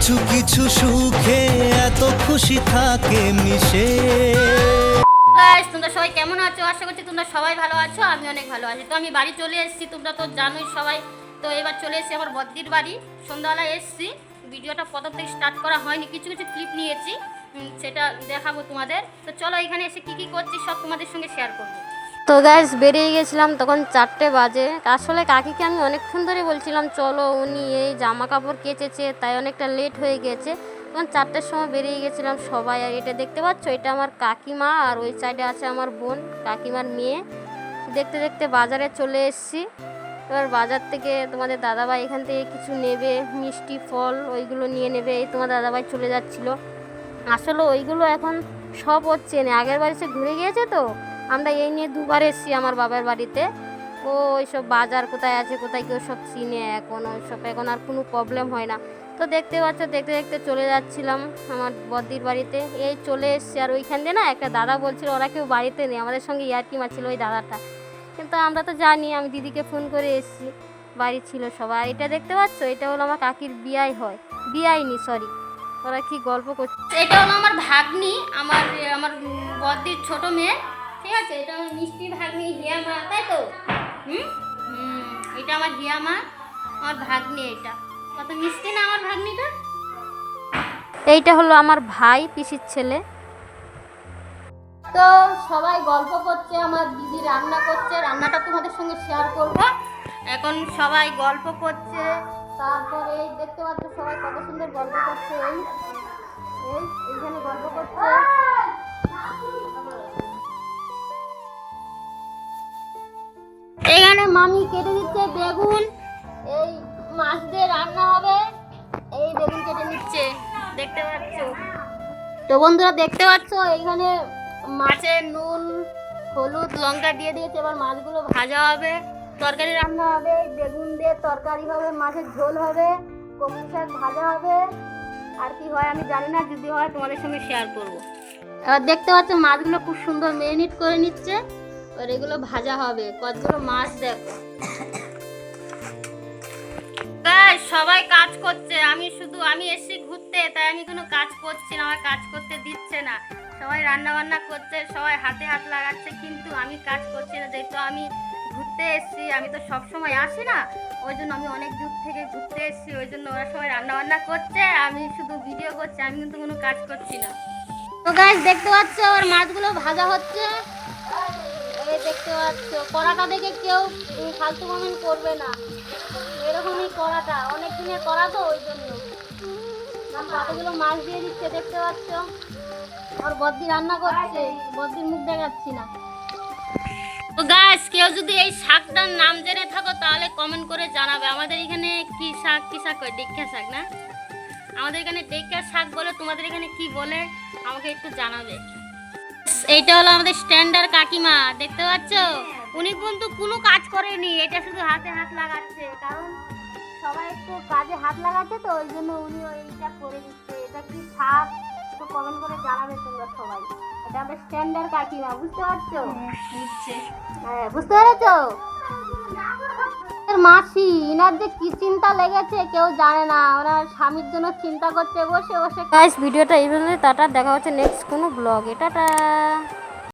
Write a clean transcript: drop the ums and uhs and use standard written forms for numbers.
কিছু কিছু সুখে এত খুশি থাকে মিশে। গাইস, তোমরা সবাই কেমন আছো? আশা করছি তোমরা সবাই ভালো আছো। আমি অনেক ভালো আছি। তো আমি বাড়ি চলে এসেছি, তোমরা তো জানোই সবাই। তো এবার চলে এসেছি আমার বদ্দির বাড়ি। সন্ধ্যাবেলা এসেছি, ভিডিওটা প্রথম থেকে স্টার্ট করা হয়নি, কিছু কিছু ক্লিপ নিয়েছি, সেটা দেখাবো তোমাদের। তো চলো এখানে এসে কি কি করছি সব তোমাদের সঙ্গে শেয়ার করবো। তো গাইস, বেরিয়ে গেছিলাম তখন 4টে বাজে। আসলে কাকিকে আমি অনেকক্ষণ ধরে বলছিলাম চলো, উনি এই জামা কাপড় কেচেছে, তাই অনেকটা লেট হয়ে গেছে। তখন 4টের সময় বেরিয়ে গেছিলাম সবাই। আর এটা দেখতে পাচ্ছ, এটা আমার কাকিমা, আর ওই সাইডে আছে আমার বোন, কাকিমার মেয়ে। দেখতে দেখতে বাজারে চলে এসেছি। এবার বাজার থেকে তোমাদের দাদাভাই এখান থেকে কিছু নেবে, মিষ্টি ফল ওইগুলো নিয়ে নেবে। এই তোমার দাদাভাই চলে যাচ্ছিল। আসলে ওইগুলো এখন সব হচ্ছে না, আগের বাড়ি সে ঘুরে গিয়েছে, তো আমরা এই নিয়ে দুবার এসেছি আমার বাবার বাড়িতে। ও ওইসব বাজার কোথায় আছে কোথায় কেউ সব চিনে, এখন ওইসব এখন আর কোনো প্রবলেম হয় না। তো দেখতে পাচ্ছ, দেখতে দেখতে চলে যাচ্ছিলাম আমার বদ্দির বাড়িতে। এই চলে এসছি। আর ওইখান দিয়ে না একটা দাদা বলছিল ওরা কেউ বাড়িতে নেই, আমাদের সঙ্গে ইয়ার্কি মারছিল ওই দাদাটা। কিন্তু আমরা তো জানি, আমি দিদিকে ফোন করে এসেছি, বাড়ি ছিল সবাই। এটা দেখতে পাচ্ছ, এটা হলো আমার কাকির বিয়াই হয়, বিয়াইনি সরি, ওরা কি গল্প করছে। এটা হলো আমার ভাগ্নি, আমার আমার বদ্দির ছোট মেয়ে, ঠিক আছে। এটা আমার মিষ্টি ভাগ্নি হিয়া মা, তাই তো? এটা আমার হিয়া মা, আমার ভাগ্নি। এটা কত মিষ্টি না আমার ভাগ্নিটা। এইটা হলো আমার ভাই, পিসির ছেলে। তো সবাই গল্প করছে, আমার দিদি রান্না করছে, রান্নাটা তোমাদের সঙ্গে শেয়ার করব। এখন সবাই গল্প করছে, তারপরে এই দেখতে পাচ্ছ সবাই কত সুন্দর গল্প করছে। এইখানে গল্প করছে। এখানে মামি কেটে দিচ্ছে বেগুন, এই মাছ দিয়ে রান্না হবে, এই বেগুন কেটে নিচ্ছে, দেখতে পাচ্ছ। তো বন্ধুরা দেখতে পাচ্ছ, এইখানে মাছের নুন হলুদ লঙ্কা দিয়ে দিয়েছে। এবার মাছগুলো ভাজা হবে, তরকারি রান্না হবে, বেগুন দিয়ে তরকারি হবে, মাছের ঝোল হবে, কমলি শাক ভাজা হবে, আর কি হয় আমি জানি না, যদি হয় তোমাদের সঙ্গে শেয়ার করব। এবার দেখতে পাচ্ছ মাছগুলো খুব সুন্দর ম্যারিনেট করে নিচ্ছে, আর এগুলো ভাজা হবে। কতগুলো মাছ দেখো। সবাই কাজ করছে, আমি এসেছি ঘুরতে, তাই আমি কোনো কাজ করছি না, আমার কাজ করতে দিচ্ছে না। সবাই রান্না বান্না করছে, সবাই হাতে হাত লাগাচ্ছে, কিন্তু আমি কাজ করছি না, যেহেতু আমি ঘুরতে এসেছি। আমি তো সব সময় আসি না, ওই জন্য আমি অনেক দূর থেকে ঘুরতে এসেছি, ওই জন্য ওরা সবাই রান্না বান্না করছে, আমি শুধু ভিডিও করছি, আমি কিন্তু কোনো কাজ করছি না। তো গাইস দেখতে পাচ্ছ, আর মাছগুলো ভাজা হচ্ছে। এই দেখতে পাচ্ছ কড়াটা দেখে কেউ ফালতু কমেন্ট করবে না, এরকমই কড়াটা অনেক দিনের কড়া, তো ওই জন্য কতগুলো মাছ দিয়ে দিচ্ছে। দেখতে পাচ্ছ, আর বদ্দি রান্না করছে, বদ্দির মুখ দেখাচ্ছি না। তো গাইস, কেউ যদি এই শাকটার নাম জেনে থাকো তাহলে কমেন্ট করে জানাবে। আমাদের এখানে কি শাক কয়, ডেক্কা শাক না? আমাদের এখানে ডেক্কা শাক বলে, তোমাদের এখানে কি বলে আমাকে একটু জানাবে। এইটা হলো আমাদের স্ট্যান্ডার্ড কাকিমা, দেখতে পাচ্ছ। উনি কিন্তু কোনো কাজ করেনি, এটা শুধু হাতে হাত লাগাচ্ছে, কারণ সবাই একটু কাজে হাত লাগাচ্ছে, তো ওই জন্য উনি ওইটা করে দিচ্ছে। এটা কি শাক একটু কমেন্ট করে জানাবে তোমরা সবাই। এটা আমাদের স্ট্যান্ডার্ড কাকিমা, বুঝতে পারছো? হ্যাঁ, বুঝতে পেরেছো? মাসি, ইনার যে কি চিন্তা লেগেছে কেউ জানে না, ওনার স্বামীর জন্য চিন্তা করছে বসে বসে। গাইস ভিডিওটা এই পর্যন্ত, টাটা, দেখা হচ্ছে নেক্সট কোনো ব্লগে, টাটা।